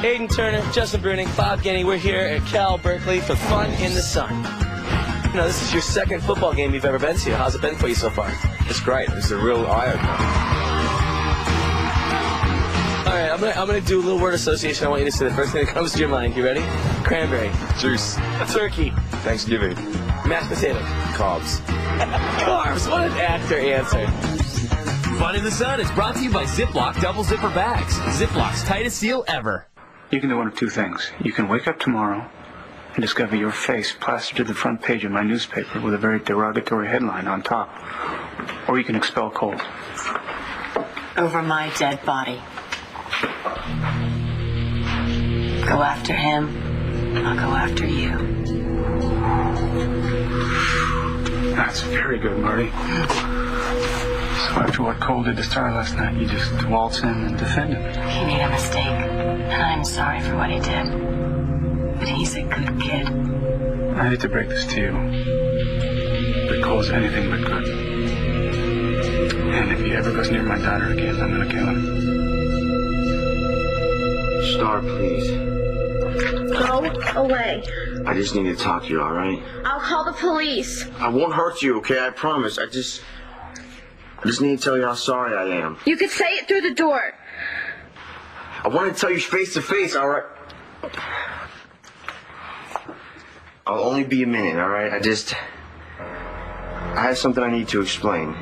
Aiden Turner, Justin Bruning, Bob Guiney. We're here at Cal Berkeley for Fun in the Sun. You know, this is your second football game you've ever been to. How's it been for you so far? It's great. It's a real eye-opener. All right, I'm gonna do a little word association. I want you to say the first thing that comes to your mind. You ready? Cranberry. Juice. Turkey. Thanksgiving. Mashed potato. Carbs. Carbs. What an actor answer. Fun in the Sun is brought to you by Ziploc double zipper bags. Ziploc's tightest seal ever. You can do one of two things. You can wake up tomorrow and discover your face plastered to the front page of my newspaper with a very derogatory headline on top. Or you can expel cold. Over my dead body. Go after him, I'll go after you. That's very good, Marty. So after what Cole did to Star last night, you just waltz in and defend him. He made a mistake, and I'm sorry for what he did. But he's a good kid. I hate to break this to you, but Cole's anything but good. And if he ever goes near my daughter again, I'm gonna kill him. Star, please. Go away. I just need to talk to you, all right? I'll call the police. I won't hurt you, okay? I promise. I just need to tell you how sorry I am. You could say it through the door. I want to tell you face to face, all right? I'll only be a minute, all right? I have something I need to explain.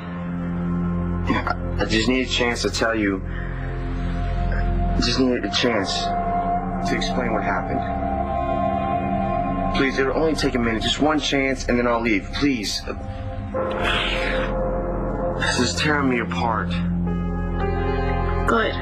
I just need a chance to tell you. I just need a chance to explain what happened. Please, it'll only take a minute. Just one chance, and then I'll leave. Please. This is tearing me apart. Good.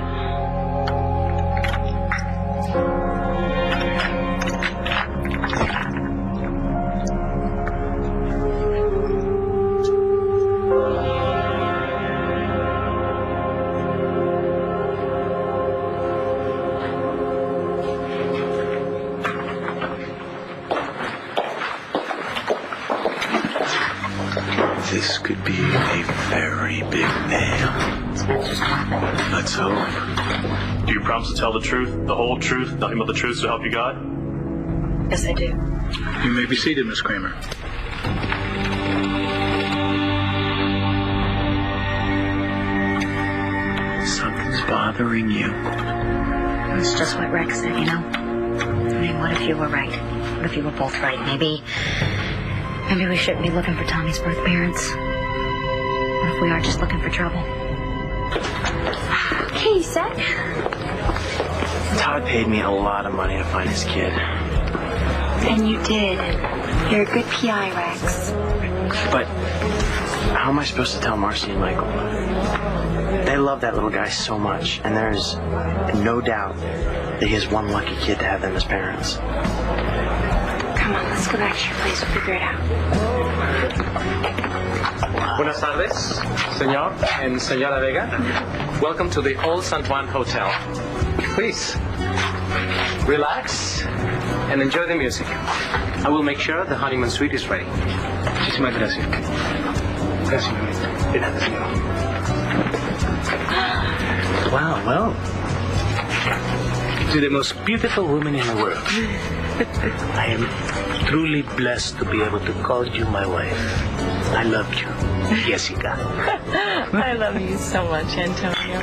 This could be a very big nail. Let's hope. Do you promise to tell the truth, the whole truth, nothing but the truth to help you God? Yes, I do. You may be seated, Miss Kramer. Something's bothering you. It's just what Rex said, you know? I mean, what if you were right? What if you were both right? Maybe we shouldn't be looking for Tommy's birth parents. What if we are just looking for trouble? Okay, you set? Todd paid me a lot of money to find his kid. And you did. You're a good PI, Rex. But how am I supposed to tell Marcy and Michael? They love that little guy so much, and there's no doubt that he has one lucky kid to have them as parents. Come on, let's go back to your place. We'll figure it out. Buenas tardes, señor and señora Vega. Welcome to the Old San Juan Hotel. Please, relax and enjoy the music. I will make sure the honeymoon suite is ready. Muchísimas gracias. Gracias, mamita. De nada, señor. Wow, well. To the most beautiful woman in the world. I am truly blessed to be able to call you my wife. I love you, Jessica. I love you so much, Antonio.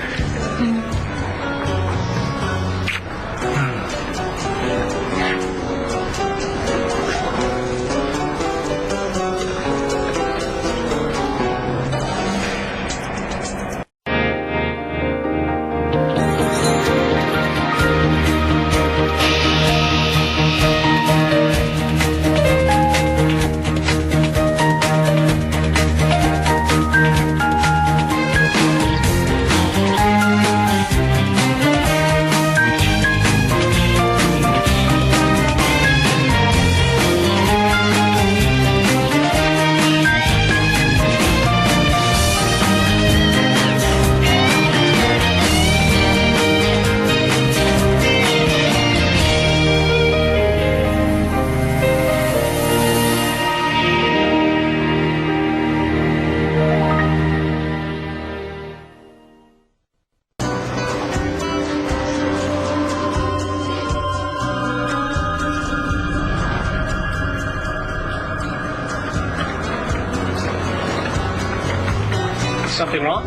something wrong?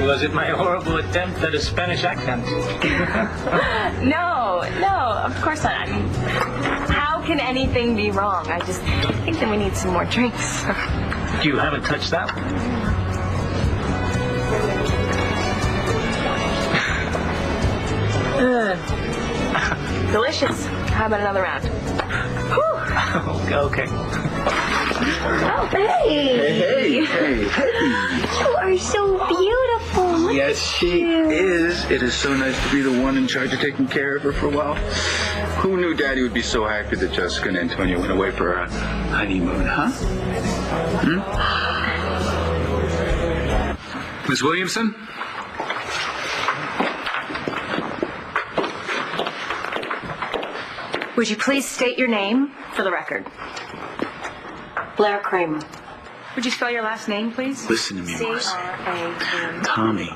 Was it my horrible attempt at a Spanish accent? No, of course not. I mean, how can anything be wrong? I just think that we need some more drinks. You haven't touched that one. Delicious. How about another round? Okay. Oh, hey. Hey. You are so beautiful. Yes, she is. It is so nice to be the one in charge of taking care of her for a while. Who knew Daddy would be so happy that Jessica and Antonio went away for a honeymoon, huh? Miss Williamson? Would you please state your name for the record? Blair Kramer. Would you spell your last name, please? Listen to me, Marcy. Tommy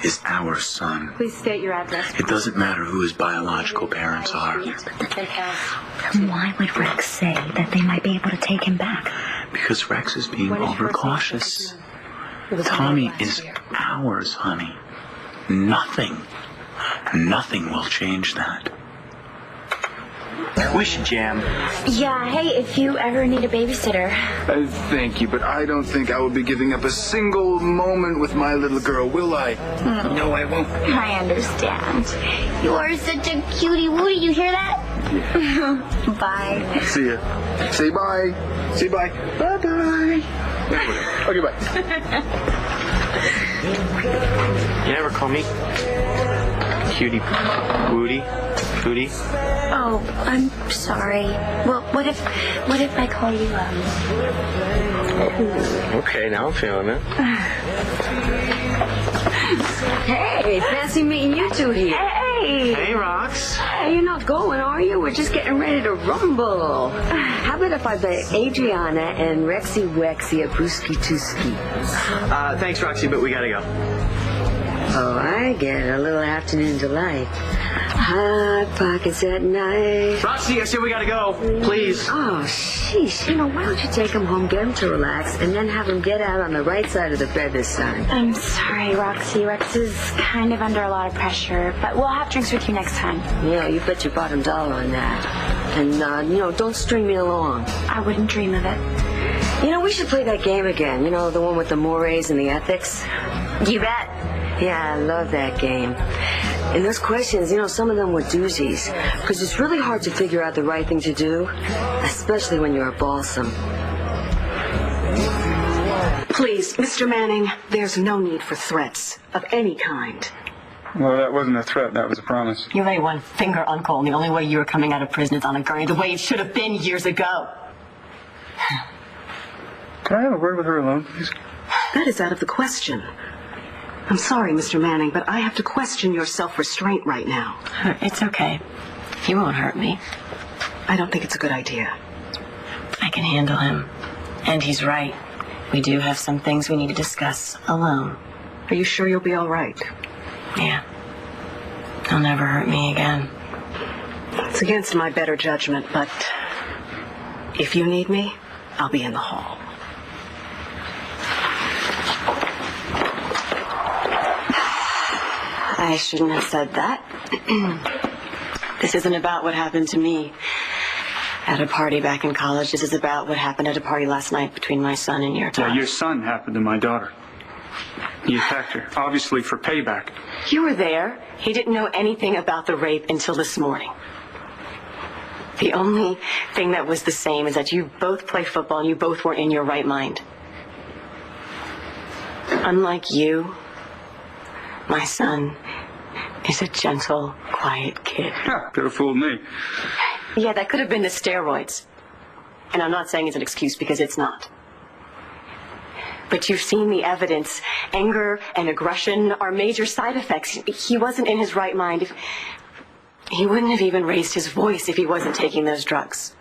is our son. Please state your address. It doesn't matter who his biological parents are. Then why would Rex say that they might be able to take him back? Because Rex is being overcautious. Tommy is ours, honey. Nothing will change that. We should jam. Yeah, hey, if you ever need a babysitter. Thank you, but I don't think I will be giving up a single moment with my little girl, will I? No, I won't. I understand. You are such a cutie Woody. You hear that? Yeah. Bye. See ya. Say bye. Say bye. Bye-bye. Okay, bye. You never call me Cutie Woody? Booty? Oh, I'm sorry. Well, what if I call you, Okay, now I'm feeling it. Hey, fancy meeting you two here. Hey! Hey, Rox. Hey, you're not going, are you? We're just getting ready to rumble. How about if I bet Adriana and Rexy Wexy a brewski tooski? Thanks, Roxy, but we gotta go. Oh, I get it. A little afternoon delight. Hot pockets at night. Roxy, I said we gotta go. Please. Oh, sheesh. Why don't you take him home, get him to relax, and then have him get out on the right side of the bed this time? I'm sorry, Roxy. Rex is kind of under a lot of pressure, but we'll have drinks with you next time. Yeah, you bet your bottom dollar on that. And, don't string me along. I wouldn't dream of it. We should play that game again. The one with the mores and the ethics. You bet. Yeah, I love that game. And those questions, some of them were doozies. Because it's really hard to figure out the right thing to do, especially when you're a balsam. Please, Mr. Manning, there's no need for threats of any kind. Well, that wasn't a threat. That was a promise. You're a one-finger uncle, and the only way you were coming out of prison is on a gurney, the way it should have been years ago. Can I have a word with her alone, please? That is out of the question. I'm sorry, Mr. Manning, but I have to question your self-restraint right now. It's okay. He won't hurt me. I don't think it's a good idea. I can handle him. And he's right. We do have some things we need to discuss alone. Are you sure you'll be all right? Yeah. He'll never hurt me again. It's against my better judgment, but if you need me, I'll be in the hall. I shouldn't have said that. This isn't about what happened to me at a party back in college. This is about what happened at a party last night between my son and your daughter. Yeah, your son happened to my daughter. He attacked her, obviously for payback. You were there. He didn't know anything about the rape until this morning. The only thing that was the same is that you both play football and you both were in your right mind. Unlike you, my son is a gentle, quiet kid. Yeah, could have fooled me. Yeah, that could have been the steroids. And I'm not saying it's an excuse because it's not. But you've seen the evidence. Anger and aggression are major side effects. He wasn't in his right mind. He wouldn't have even raised his voice if he wasn't taking those drugs.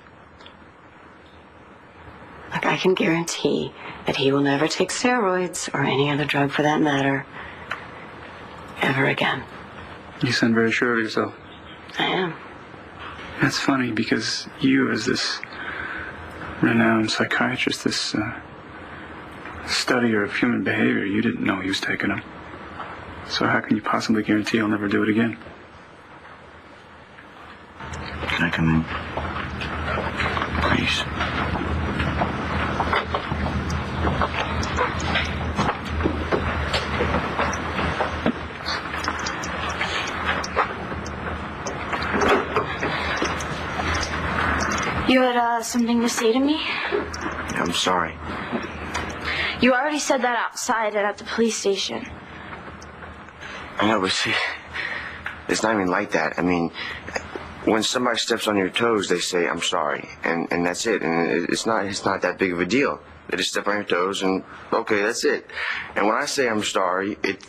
Look, I can guarantee that he will never take steroids or any other drug for that matter ever again. You sound very sure of yourself. I am. That's funny because you, as this renowned psychiatrist, this studier of human behavior, you didn't know he was taking them. So how can you possibly guarantee he'll never do it again? Can I come in? Please. You had something to say to me? I'm sorry. You already said that outside and at the police station. I know, but see, it's not even like that. I mean, when somebody steps on your toes, they say, I'm sorry, and that's it. And it's not that big of a deal. They just step on your toes, and okay, that's it. And when I say I'm sorry, it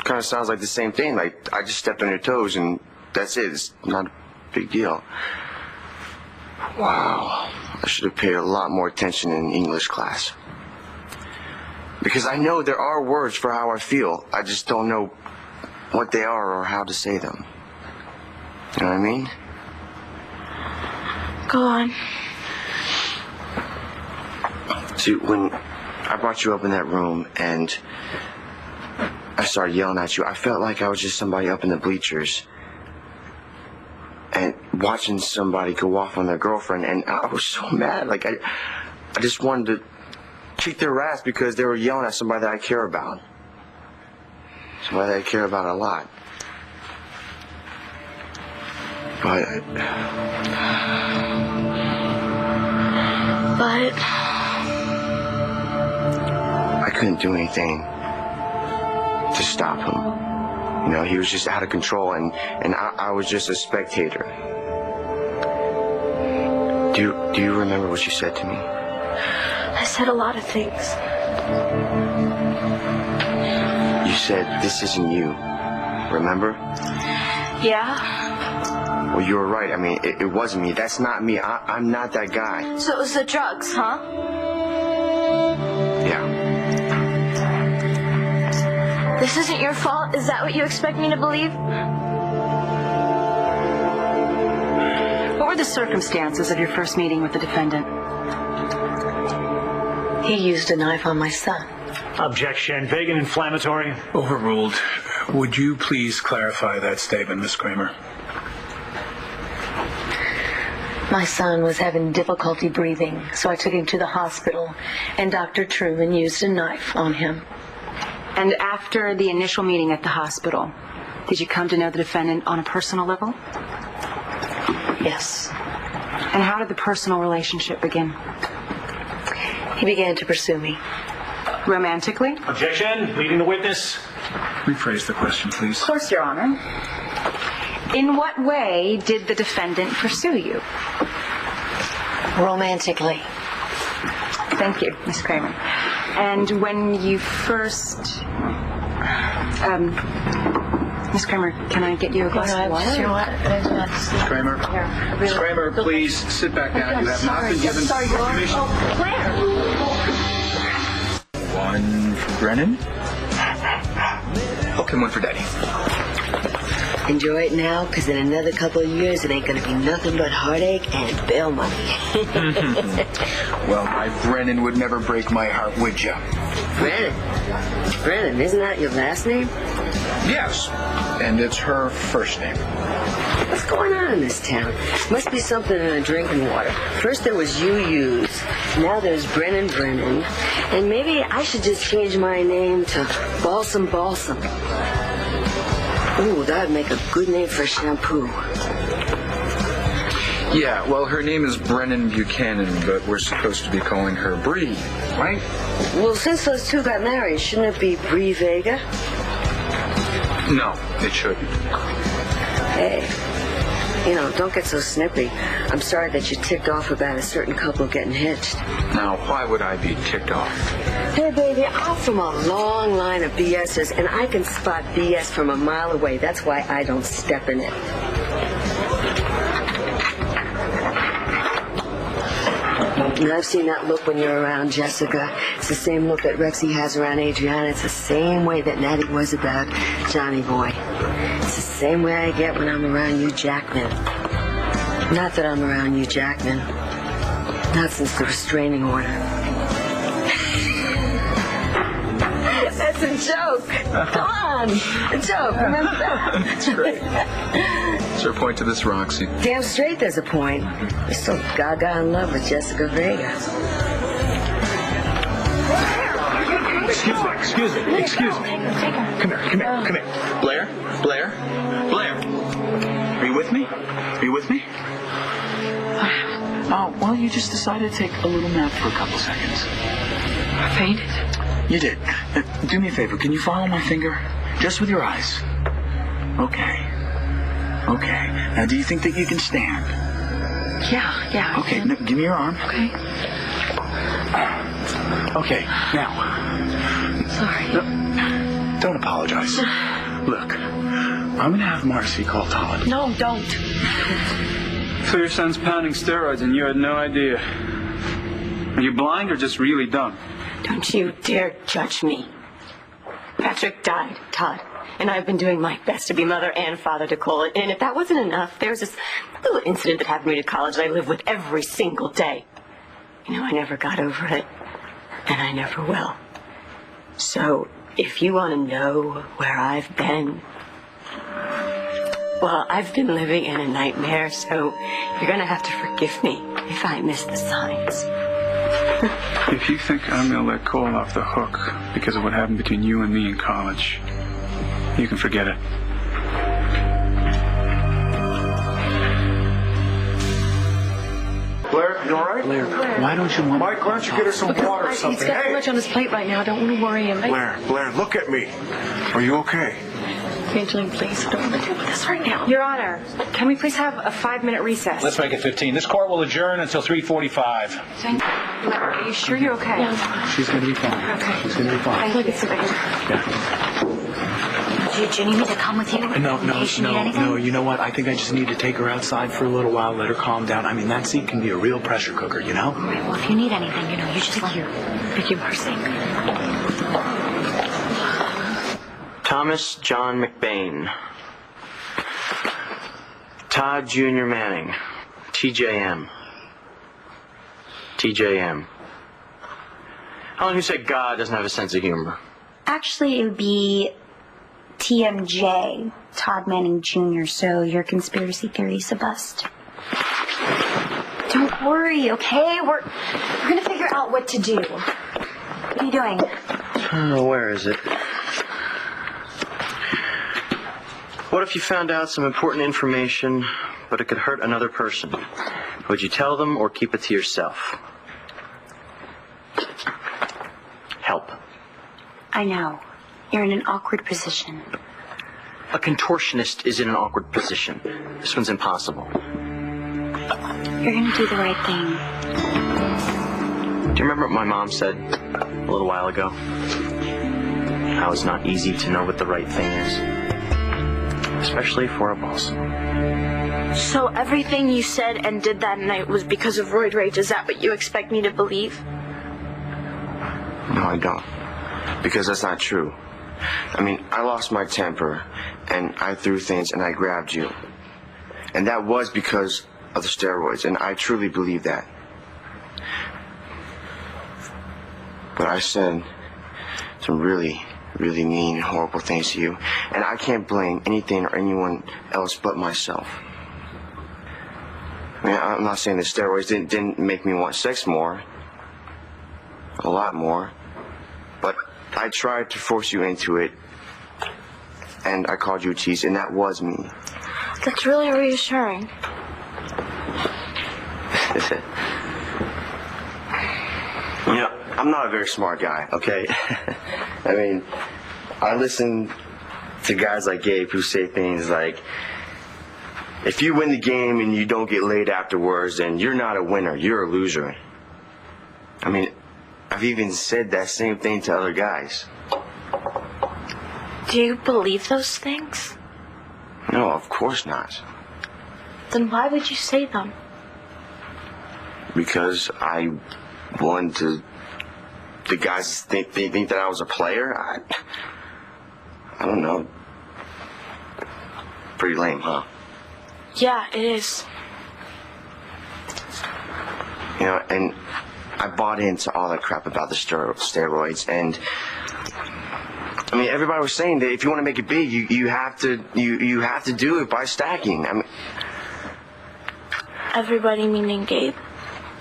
kind of sounds like the same thing. Like, I just stepped on your toes, and that's it. It's not a big deal. Wow, I should have paid a lot more attention in English class. Because I know there are words for how I feel. I just don't know what they are or how to say them. You know what I mean? Go on. See, when I brought you up in that room and I started yelling at you, I felt like I was just somebody up in the bleachers and watching somebody go off on their girlfriend, and I was so mad. Like, I just wanted to kick their ass because they were yelling at somebody that I care about. Somebody that I care about a lot. But I couldn't do anything to stop him. You know, he was just out of control, and I was just a spectator. Do you remember what you said to me? I said a lot of things. You said, this isn't you. Remember? Yeah? Well, you were right. I mean, it wasn't me. That's not me. I'm not that guy. So it was the drugs, huh? Yeah. This isn't your fault? Is that what you expect me to believe? What were the circumstances of your first meeting with the defendant? He used a knife on my son. Objection. Vague and inflammatory. Overruled. Would you please clarify that statement, Miss Kramer? My son was having difficulty breathing, so I took him to the hospital, and Dr. Truman used a knife on him. And after the initial meeting at the hospital, did you come to know the defendant on a personal level? Yes. And how did the personal relationship begin? He began to pursue me. Romantically? Objection. Leading the witness. Rephrase the question, please. Of course, Your Honor. In what way did the defendant pursue you? Romantically. Thank you, Miss Kramer. And when you first... Miss Kramer, can I get you a glass of water? Miss Kramer? Miss Kramer, please sit back down. You have not been given permission. One for Brennan. Okay, one for Daddy. Enjoy it now, because in another couple of years, it ain't going to be nothing but heartache and bail money. Well, my Brennan would never break my heart, would you? Brennan, isn't that your last name? Yes, and it's her first name. What's going on in this town? Must be something in the drinking water. First there was Use, now there's Brennan, and maybe I should just change my name to Balsam. Ooh, that'd make a good name for shampoo. Yeah, well, her name is Brennan Buchanan, but we're supposed to be calling her Bree, right? Well, since those two got married, shouldn't it be Bree Vega? No, it shouldn't. Hey, don't get so snippy. I'm sorry that you ticked off about a certain couple getting hitched. Now, why would I be ticked off? Hey, baby, I'm from a long line of BSers, and I can spot BS from a mile away. That's why I don't step in it. And I've seen that look when you're around Jessica. It's the same look that Rexy has around Adriana. It's the same way that Natty was about Johnny Boy. It's the same way I get when I'm around you, Jackman. Not that I'm around you, Jackman. Not since the restraining order. That's a joke. Come on. A joke. Remember that? That's great. Is there a point to this, Roxy? Damn straight there's a point. You're so gaga in love with Jessica Vega. Excuse me. Come here. Blair? Are you with me? Well, you just decided to take a little nap for a couple seconds. I fainted. You did. Do me a favor. Can you follow my finger? Just with your eyes. Okay. Now, do you think that you can stand? Yeah. Okay, now, give me your arm. Okay. Okay, now. Sorry. No, don't apologize. Look, I'm going to have Marcy call Todd. No, don't. So your son's pounding steroids and you had no idea. Are you blind or just really dumb? Don't you dare judge me. Patrick died, Todd, and I've been doing my best to be mother and father to Cole. And if that wasn't enough, there was this little incident that happened to me at college that I live with every single day. I never got over it, and I never will. So, if you want to know where I've been, well, I've been living in a nightmare, so you're going to have to forgive me if I miss the signs. If you think I'm going to let Cole off the hook because of what happened between you and me in college, you can forget it. Blair, you all right? Blair, why don't you want... Mike, why don't you get her some water or something? He's got too much on his plate right now. Don't want to worry him. Blair, look at me. Are you okay? Angeline, please, don't want to deal with this right now. Your Honor, can we please have a 5-minute recess? Let's make it 15. This court will adjourn until 3:45. Thank you. Are you sure you're okay? Yeah. She's going to be fine. Okay. She's going to be fine. Thank you. Yeah. Do you need me to come with you? No. You know what? I think I just need to take her outside for a little while, let her calm down. I mean, that seat can be a real pressure cooker, you know? All right, well, if you need anything, you just let her. Thank you, Marcy. Thomas John McBain. Todd Jr. Manning. TJM. How long who said God doesn't have a sense of humor? Actually, it would be TMJ, Todd Manning Jr., so your conspiracy theory's a bust. Don't worry, okay? We're gonna figure out what to do. What are you doing? Where is it? What if you found out some important information, but it could hurt another person? Would you tell them or keep it to yourself? Help. I know. You're in an awkward position. A contortionist is in an awkward position. This one's impossible. You're gonna do the right thing. Do you remember what my mom said a little while ago? How it's not easy to know what the right thing is. Especially for a boss. So everything you said and did that night was because of roid rage. Is that what you expect me to believe? No, I don't. Because that's not true. I mean, I lost my temper, and I threw things, and I grabbed you. And that was because of the steroids, and I truly believe that. But I said some really, really mean and horrible things to you, and I can't blame anything or anyone else but myself. I mean, I'm not saying the steroids didn't make me want sex more, a lot more, but I tried to force you into it, and I called you a tease, and that was me. That's really reassuring. I'm not a very smart guy, okay? I mean, I listen to guys like Gabe who say things like, if you win the game and you don't get laid afterwards, then you're not a winner, you're a loser. I mean, I've even said that same thing to other guys. Do you believe those things? No, of course not. Then why would you say them? Because I wanted to... The guys think that I was a player? I don't know. Pretty lame, huh? Yeah, it is. You know, and I bought into all that crap about the steroids, and I mean, everybody was saying that if you want to make it big, you have to do it by stacking. I mean, everybody meaning Gabe.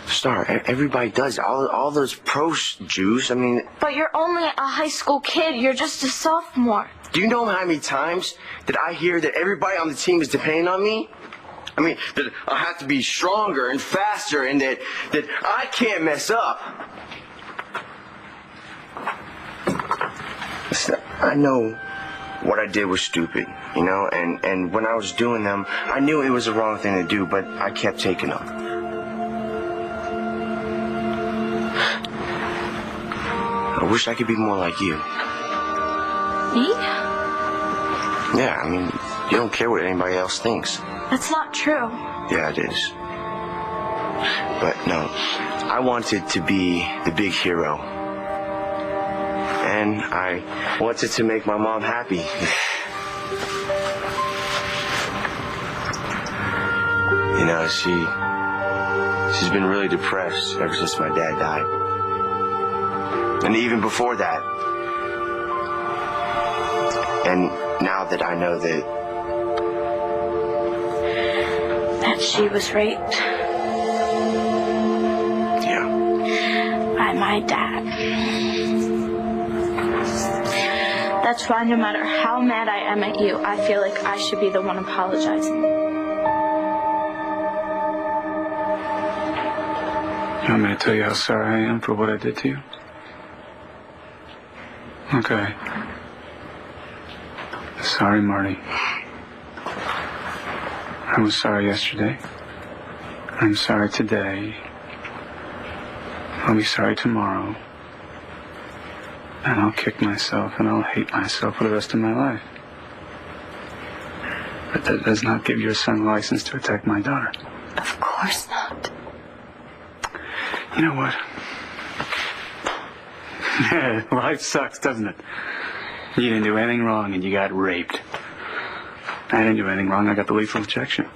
Star, everybody does all those pro Jews. I mean, but you're only a high school kid. You're just a sophomore. Do you know how many times that I hear that everybody on the team is depending on me? I mean, that I have to be stronger and faster, and that I can't mess up. Listen, I know what I did was stupid, you know, and when I was doing them, I knew it was the wrong thing to do, but I kept taking them. I wish I could be more like you. Me? Yeah, I mean, you don't care what anybody else thinks. That's not true. Yeah, it is. But no, I wanted to be the big hero. And I wanted to make my mom happy. You know, she's been really depressed ever since my dad died. And even before that. And now that I know that she was raped. Yeah. By my dad. That's why no matter how mad I am at you, I feel like I should be the one apologizing. You want me to tell you how sorry I am for what I did to you? Okay. Sorry, Marty. I was sorry yesterday. I'm sorry today. I'll be sorry tomorrow. And I'll kick myself and I'll hate myself for the rest of my life. But that does not give your son a license to attack my daughter. Of course not. You know what? Life sucks, doesn't it? You didn't do anything wrong and you got raped. I didn't do anything wrong. I got the lethal injection.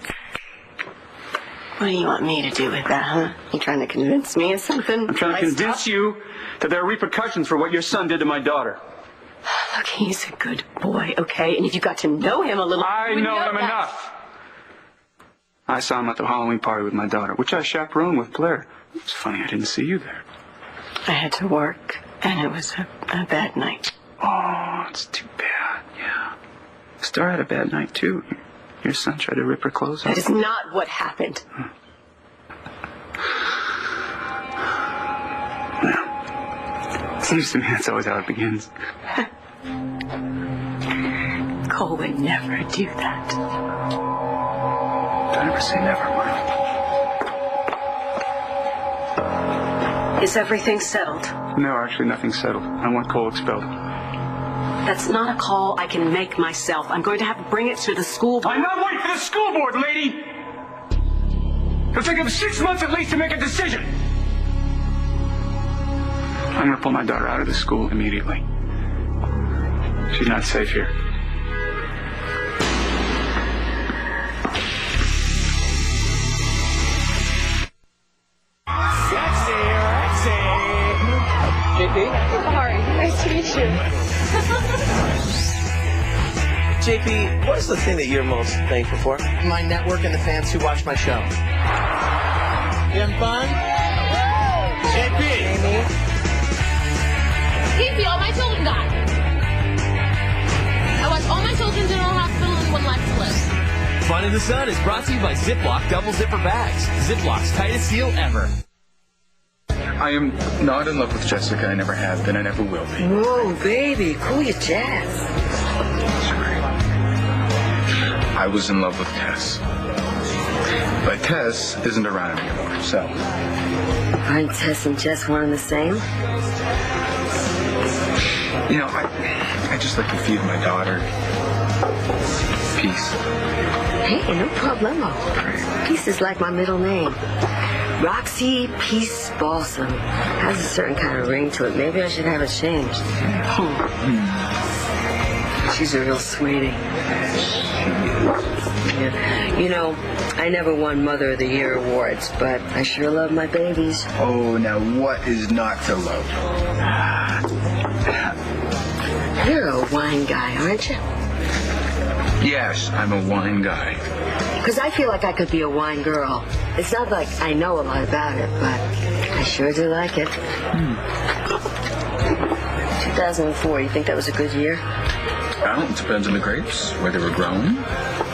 What do you want me to do with that, huh? You trying to convince me of something? I'm trying to convince you that there are repercussions for what your son did to my daughter. Look, he's a good boy, okay? And if you got to know him a little... I know him enough. I saw him at the Halloween party with my daughter, which I chaperoned with Blair. It was funny I didn't see you there. I had to work, and it was a bad night. Oh, it's too bad, yeah. Star had a bad night, too. Your son tried to rip her clothes off. That is not what happened. Well, seems to me that's always how it begins. Cole would never do that. Don't ever say never, Marty. Is everything settled? No, actually, nothing's settled. I want Cole expelled. That's not a call I can make myself. I'm going to have to bring it to the school board. I'm not waiting for the school board, lady! It'll take them 6 months at least to make a decision. I'm going to pull my daughter out of the school immediately. She's not safe here. JP? Sorry. Nice to meet you. JP, what is the thing that you're most thankful for? My network and the fans who watch my show. You having fun? JP! Amy? He all my children died. I watched all my children in General Hospital and one life to live. Fun in the Sun is brought to you by Ziploc double zipper bags. Ziploc's tightest seal ever. I am not in love with Jessica. I never have been. I never will be. Whoa, baby, cool your jazz. I was in love with Tess. But Tess isn't around anymore, so. Aren't Tess and Jess one and the same? You know, I just like to feed my daughter. Peace. Hey, no problemo. Peace is like my middle name. Roxy Peace Balsam has a certain kind of ring to it. Maybe I should have it changed. She's a real sweetie. Yeah. You know, I never won Mother of the Year awards, but I sure love my babies. Oh, now what is not to love? You're a wine guy, aren't you? Yes, I'm a wine guy. Because I feel like I could be a wine girl. It's not like I know a lot about it, but I sure do like it. 2004, you think that was a good year? Well, it depends on the grapes, where they were grown.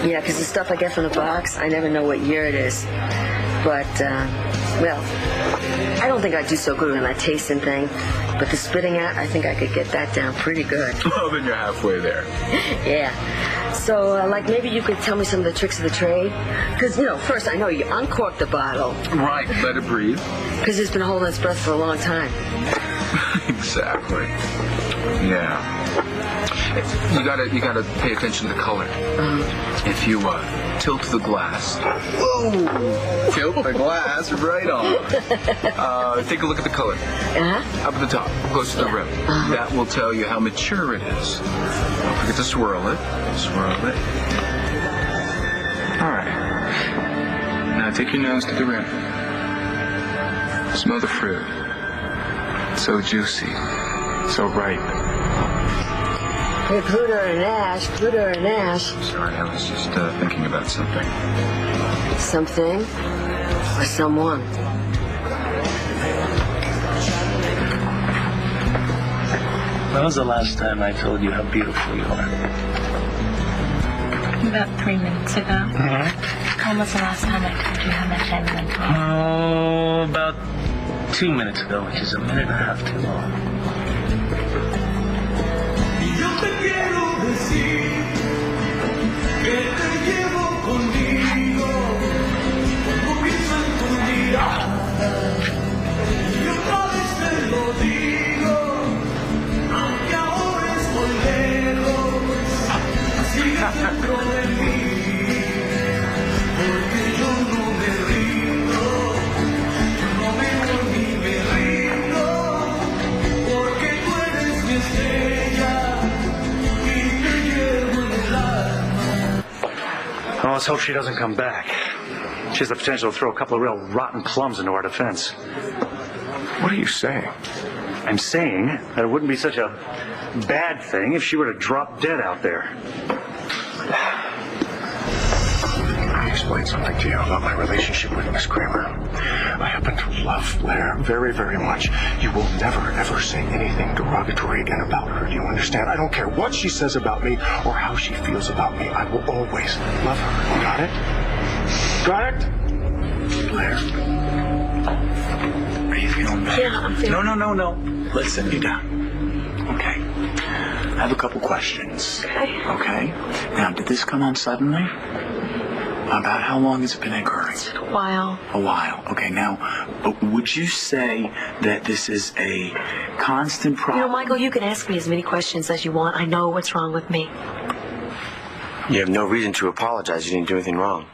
Yeah, because the stuff I get from the box, I never know what year it is. But, well, I don't think I do so good when I tasting thing. But the spitting out, I think I could get that down pretty good. Well, then you're halfway there. Yeah. So, like, maybe you could tell me some of the tricks of the trade? Because, first I know you uncork the bottle. Right, let it breathe. Because it's been holding its breath for a long time. Exactly. Yeah. You gotta pay attention to the color. If you tilt the glass. Whoa! Tilt the glass right on. Take a look at the color. Up at the top, close to the rim. That will tell you how mature it is. Don't forget to swirl it. Swirl it. All right. Now take your nose to the rim. Smell the fruit. So juicy. So ripe. Hey, Pluto and Ash. Sorry, I was just thinking about something. Something or someone? When was the last time I told you how beautiful you are? About 3 minutes ago. When was the last time I told you how much I loved you? Oh, about 2 minutes ago, which is a minute and a half too long. Yo te quiero decir que te llevo conmigo, como pienso en tu mirada, y otra vez te lo digo, aunque ahora estoy lejos, sigues dentro de mí, porque yo no me rindo, yo no me voy ni me rindo, porque tú eres mi estrella. Well, let's hope she doesn't come back. She has the potential to throw a couple of real rotten plums into our defense. What are you saying? I'm saying that it wouldn't be such a bad thing if she were to drop dead out there. Let me explain something to you about my relationship with Miss Kramer. I happen to love Blair very, very much. You will never, ever say anything derogatory again about her. Do you understand? I don't care what she says about me or how she feels about me. I will always love her. Got it? Got it? Blair. Are you feeling better? Yeah, I'm feeling No. Listen, you down. Okay. I have a couple questions. Okay? Now, did this come on suddenly? About how long has it been occurring? A while. A while. Okay, now, would you say that this is a constant problem? Michael, you can ask me as many questions as you want. I know what's wrong with me. You have no reason to apologize. You didn't do anything wrong.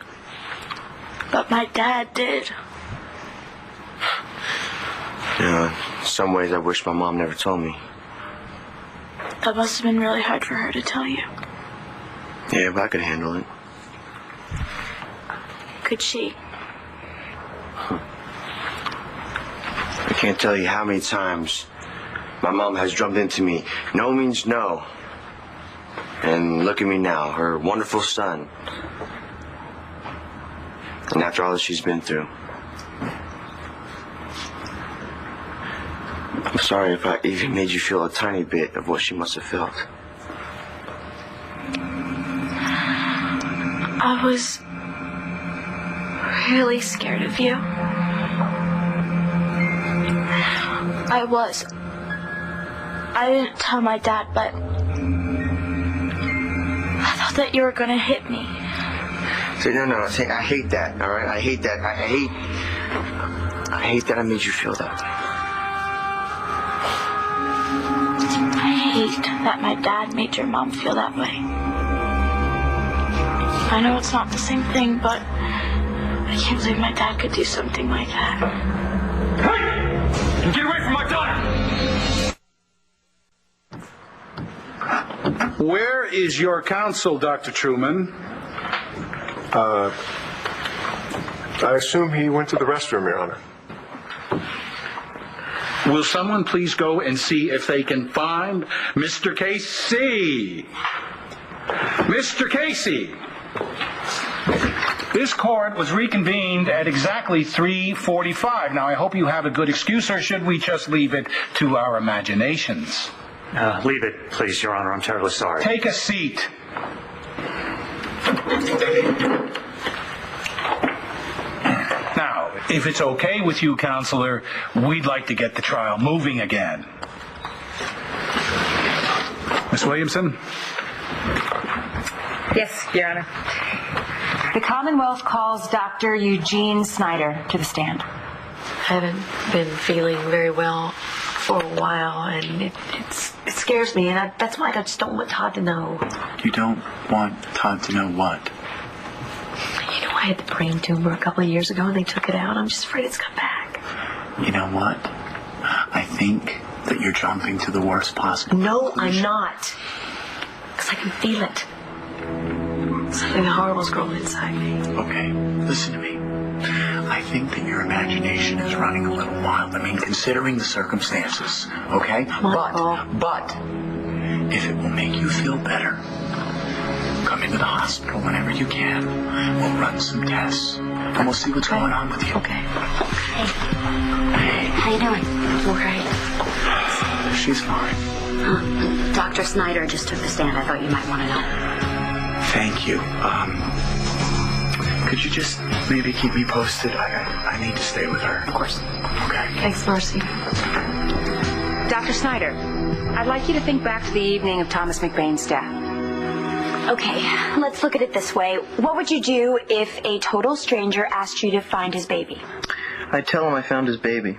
But my dad did. In some ways, I wish my mom never told me. That must have been really hard for her to tell you. Yeah, but I could handle it. Could she? I can't tell you how many times my mom has drummed into me, no means no. And look at me now, her wonderful son. And after all that she's been through. I'm sorry if I even made you feel a tiny bit of what she must have felt. I was really scared of you. I was. I didn't tell my dad, but I thought that you were gonna hit me. See, no. See, I hate that, all right? I hate that. I hate that I made you feel that. I hate that my dad made your mom feel that way. I know it's not the same thing, but I can't believe my dad could do something like that. Hey! Get away from my daughter! Where is your counsel, Dr. Truman? I assume he went to the restroom, Your Honor. Will someone please go and see if they can find Mr. Casey? Mr. Casey! This court was reconvened at exactly 3:45. Now, I hope you have a good excuse, or should we just leave it to our imaginations? Leave it, please, Your Honor. I'm terribly sorry. Take a seat. Now, if it's okay with you, Counselor, we'd like to get the trial moving again. Miss Williamson? Yes, Your Honor. The Commonwealth calls Dr. Eugene Snyder to the stand. I haven't been feeling very well for a while, and it scares me, and that's why I just don't want Todd to know. You don't want Todd to know what? You know, I had the brain tumor a couple of years ago, and they took it out. I'm just afraid it's come back. You know what? I think that you're jumping to the worst possible No, conclusion. I'm not. Because I can feel it. Something horrible's growing inside me. Okay, listen to me. I think that your imagination is running a little wild. I mean, considering the circumstances, okay? But, if it will make you feel better, come into the hospital whenever you can. We'll run some tests, and we'll see what's going on with you. Okay. Hey, how you doing? Okay. She's fine. Dr. Snyder just took the stand. I thought you might want to know. Thank you. Could you just maybe keep me posted? I need to stay with her. Of course. Okay. Thanks, Marcy. Dr. Snyder, I'd like you to think back to the evening of Thomas McBain's death. Okay, let's look at it this way. What would you do if a total stranger asked you to find his baby? I'd tell him I found his baby.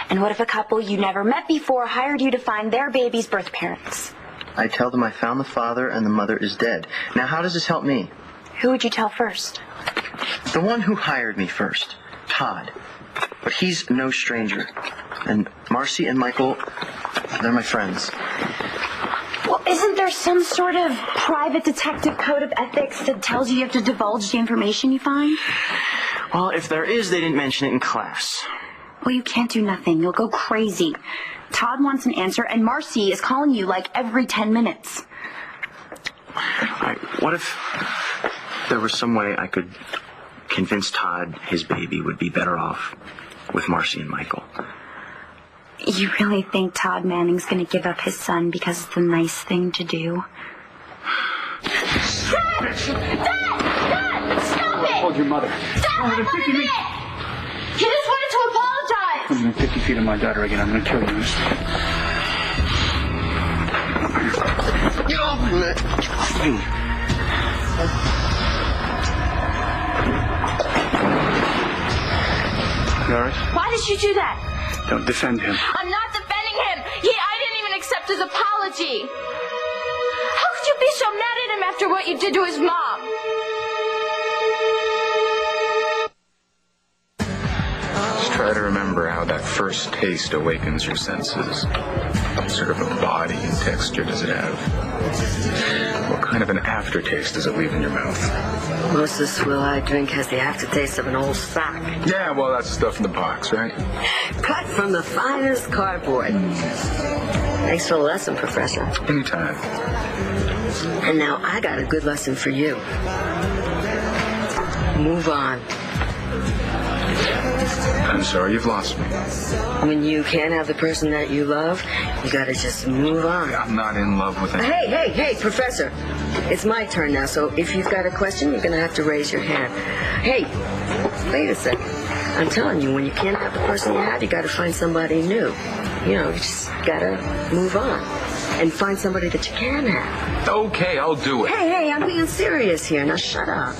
And what if a couple you never met before hired you to find their baby's birth parents? I tell them I found the father and the mother is dead. Now, how does this help me? Who would you tell first? The one who hired me first, Todd. But he's no stranger. And Marcy and Michael, they're my friends. Well, isn't there some sort of private detective code of ethics that tells you have to divulge the information you find? Well, if there is, they didn't mention it in class. Well, you can't do nothing. You'll go crazy. Todd wants an answer, and Marcy is calling you like every 10 minutes. What if there was some way I could convince Todd his baby would be better off with Marcy and Michael? You really think Todd Manning's going to give up his son because it's the nice thing to do? Dad! Stop it! Hold your mother. Stop it! He just wanted to apologize! I'm within 50 feet of my daughter again. I'm going to kill you. Get off me, man. Get off me. Doris, Why did you do that? don't defend him. I'm not defending him! I didn't even accept his apology! How could you be so mad at him after what you did to his mom? Just try to remember how that first taste awakens your senses. What sort of a body and texture does it have? What kind of an aftertaste does it leave in your mouth? Most of the swill I drink has the aftertaste of an old sock. Yeah, well, that's the stuff in the box, right? Cut from the finest cardboard. Thanks for the lesson, Professor. Anytime. And now I got a good lesson for you. Move on. I'm sorry you've lost me. When you can't have the person that you love, you gotta just move on. I'm not in love with anyone. Hey, Professor. It's my turn now, so if you've got a question, you're gonna have to raise your hand. Hey, wait a second. I'm telling you, when you can't have the person you have, you gotta find somebody new. You know, you just gotta move on. And find somebody that you can have. Okay, I'll do it. Hey, I'm being serious here. Now shut up.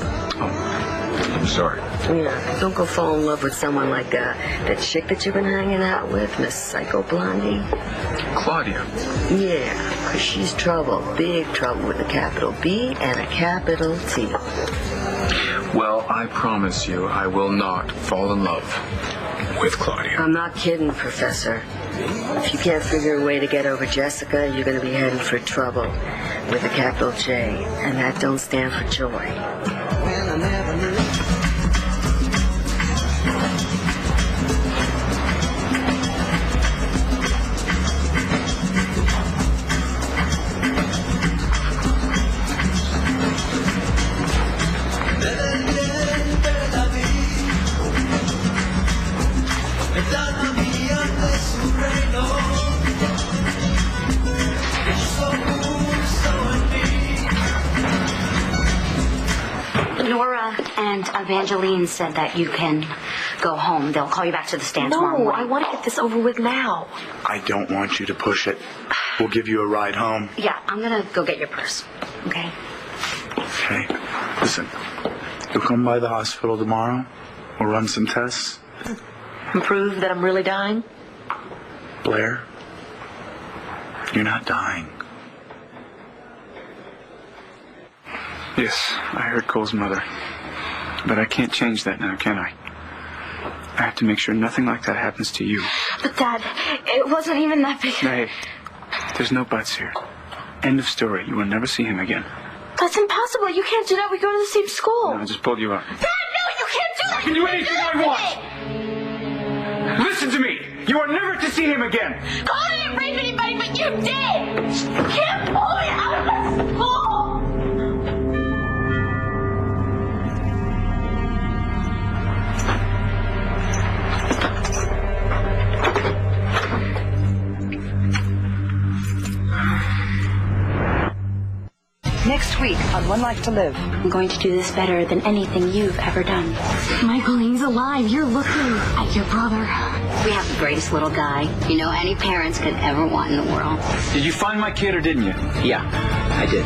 I'm sorry. Yeah, don't go fall in love with someone like that chick that you've been hanging out with, Miss Psycho Blondie. Claudia. Yeah, 'cause she's trouble. Big trouble with a capital B and a capital T. Well, I promise you I will not fall in love with Claudia. I'm not kidding, Professor. If you can't figure a way to get over Jessica, you're going to be heading for trouble with a capital J, and that don't stand for joy. And Evangeline said that you can go home. They'll call you back to the stand tomorrow No, morning. I want to get this over with now. I don't want you to push it. We'll give you a ride home. Yeah, I'm gonna go get your purse. Okay? Okay. Listen, you'll come by the hospital tomorrow. We'll run some tests. And prove that I'm really dying? Blair, you're not dying. Yes, I heard Cole's mother. But I can't change that now, can I? I have to make sure nothing like that happens to you. But Dad, it wasn't even that big. Hey, there's no buts here. End of story. You will never see him again. That's impossible. You can't do that. We go to the same school. No, I just pulled you up. Dad, no, you can't do that. I can do anything I want. Listen to me. You are never to see him again. Cole didn't rape anybody, but you did. You can't pull me out of the school. Next week on One Life to Live. I'm going to do this better than anything you've ever done. Michael, he's alive. You're looking at your brother. We have the greatest little guy any parents could ever want in the world. Did you find my kid or didn't you? Yeah, I did.